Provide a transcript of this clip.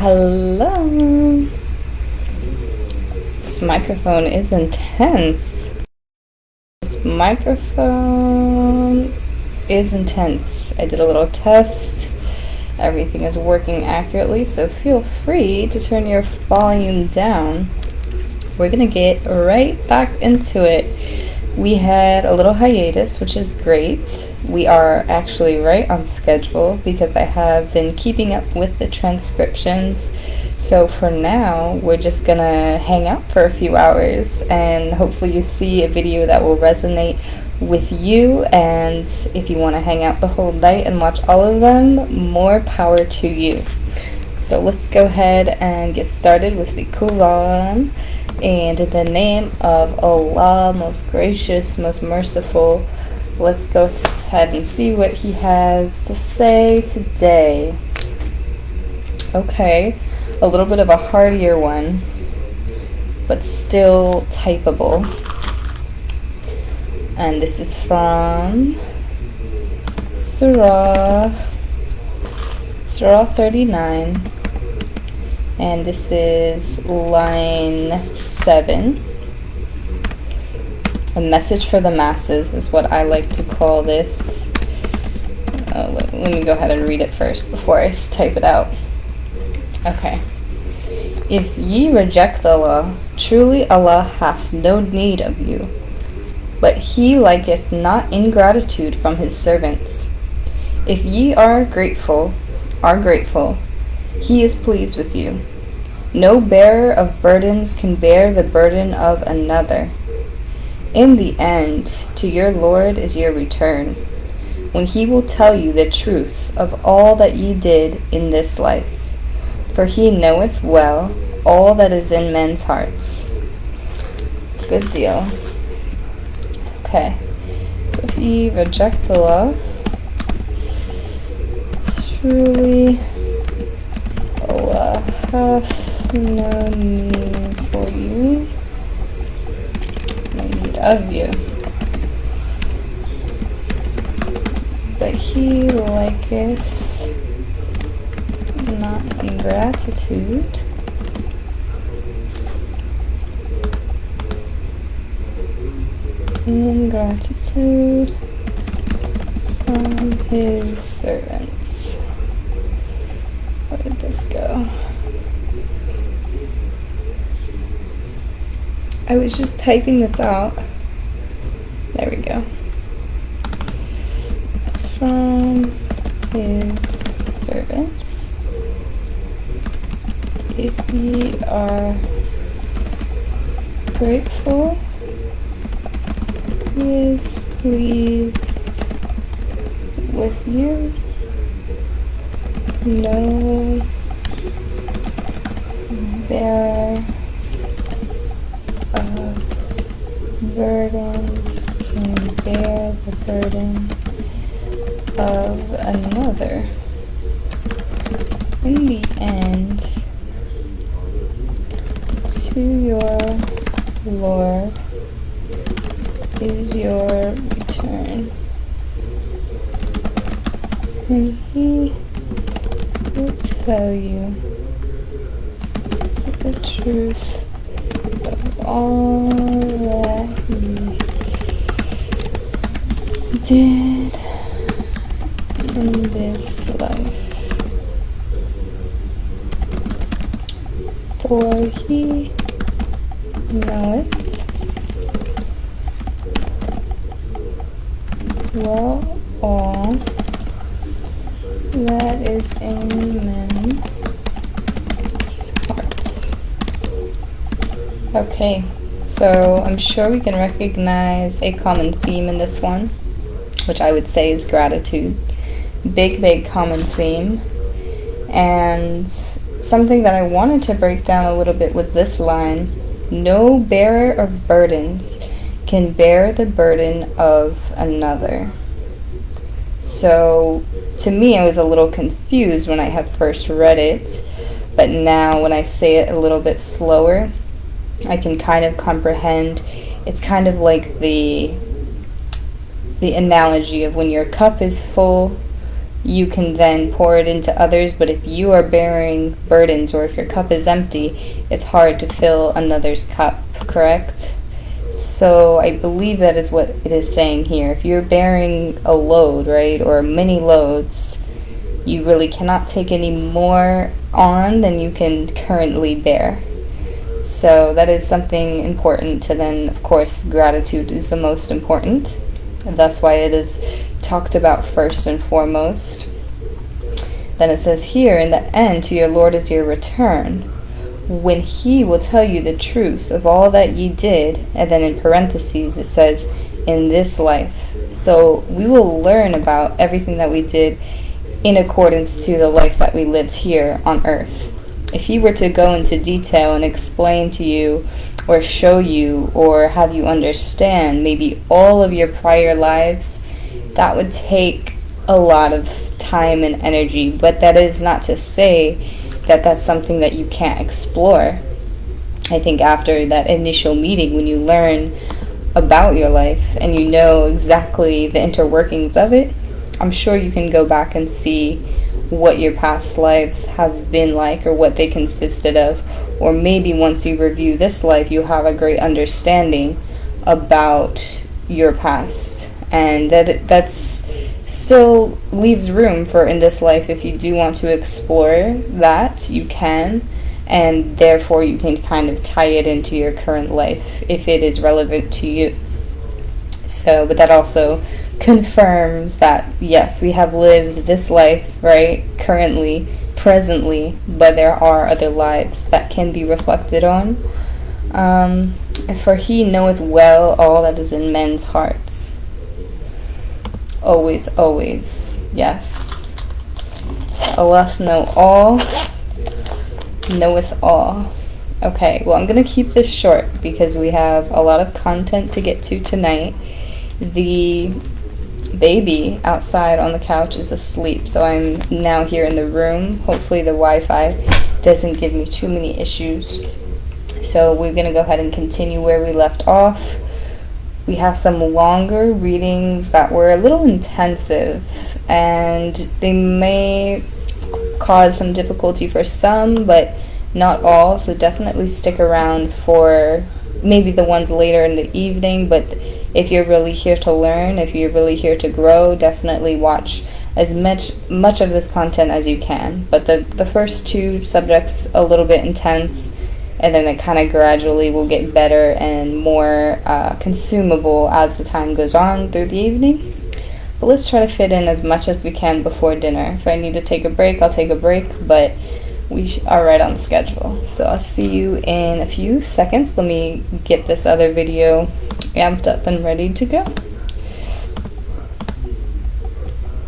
Hello. This microphone is intense. This microphone is intense. I did a little test. Everything is working accurately, so feel free to turn your volume down. We're gonna get right back into it. We had a little hiatus, which is great. We are actually right on schedule because I have been keeping up with the transcriptions. So for now, we're just gonna hang out for a few hours and hopefully you see a video that will resonate with you. And if you want to hang out the whole night and watch all of them, more power to you. So let's go ahead and get started with the Quran. And in the name of Allah, most gracious, most merciful, let's go ahead and see what He has to say today. Okay, a little bit of a hardier one, but still typable. And this is from Surah 39. And this is line 7. A message for the masses is what I like to call this. Let me go ahead and read it first before I type it out. Okay. If ye reject Allah, truly Allah hath no need of you, but He liketh not ingratitude from His servants. If ye are grateful, He is pleased with you. No bearer of burdens can bear the burden of another. In the end, to your Lord is your return, when He will tell you the truth of all that ye did in this life, for He knoweth well all that is in men's hearts. Good deal. Okay, so if ye reject Allah, truly Allah hath no need for you, no need of you, but He liketh not ingratitude, from His servants. Where did this go? I was just typing this out. There we go. From His servants. If ye are grateful, He is pleased with you. No bearer of burdens can bear the burden of another. In the end, to your Lord is your return, and He will tell you the truth of all that you did in this life, for He knoweth well all that is in men's hearts. Okay, so I'm sure we can recognize a common theme in this one, which I would say is gratitude. Big common theme. And something that I wanted to break down a little bit was this line: no bearer of burdens can bear the burden of another. So to me, I was a little confused when I had first read it, but now when I say it a little bit slower, I can kind of comprehend. It's kind of like the analogy of when your cup is full, you can then pour it into others. But if you are bearing burdens, or if your cup is empty, it's hard to fill another's cup, correct? So I believe that is what it is saying here. If you're bearing a load, right, or many loads, you really cannot take any more on than you can currently bear. So that is something important to then, of course, gratitude is the most important. And that's why it is talked about first and foremost. Then it says here, in the end, to your Lord is your return, when he will tell you the truth of all that ye did. And then in parentheses it says, in this life. So we will learn about everything that we did in accordance to the life that we lived here on earth. If he were to go into detail and explain to you, or show you, or have you understand maybe all of your prior lives, that would take a lot of time and energy. But that is not to say that that's something that you can't explore. I think after that initial meeting, when you learn about your life and you know exactly the interworkings of it, I'm sure you can go back and see what your past lives have been like, or what they consisted of. Or maybe once you review this life, you have a great understanding about your past. And that's still leaves room for in this life, if you do want to explore that, you can. And therefore you can kind of tie it into your current life if it is relevant to you. So, but that also confirms that yes, we have lived this life, right, currently, presently, but there are other lives that can be reflected on. For he knoweth well all that is in men's hearts. Always, always, yes. Allah know all, knoweth all. Okay, well, I'm going to keep this short because we have a lot of content to get to tonight. The baby outside on the couch is asleep, so I'm now here in the room. Hopefully the Wi-Fi doesn't give me too many issues. So we're going to go ahead and continue where we left off. We have some longer readings that were a little intensive, and they may cause some difficulty for some, but not all. So definitely stick around for maybe the ones later in the evening. But if you're really here to learn, if you're really here to grow, definitely watch as much of this content as you can. But the first two subjects a little bit intense, and then it kind of gradually will get better and more consumable as the time goes on through the evening. But let's try to fit in as much as we can before dinner. If I need to take a break, I'll take a break, but we are right on schedule. So I'll see you in a few seconds. Let me get this other video amped up and ready to go.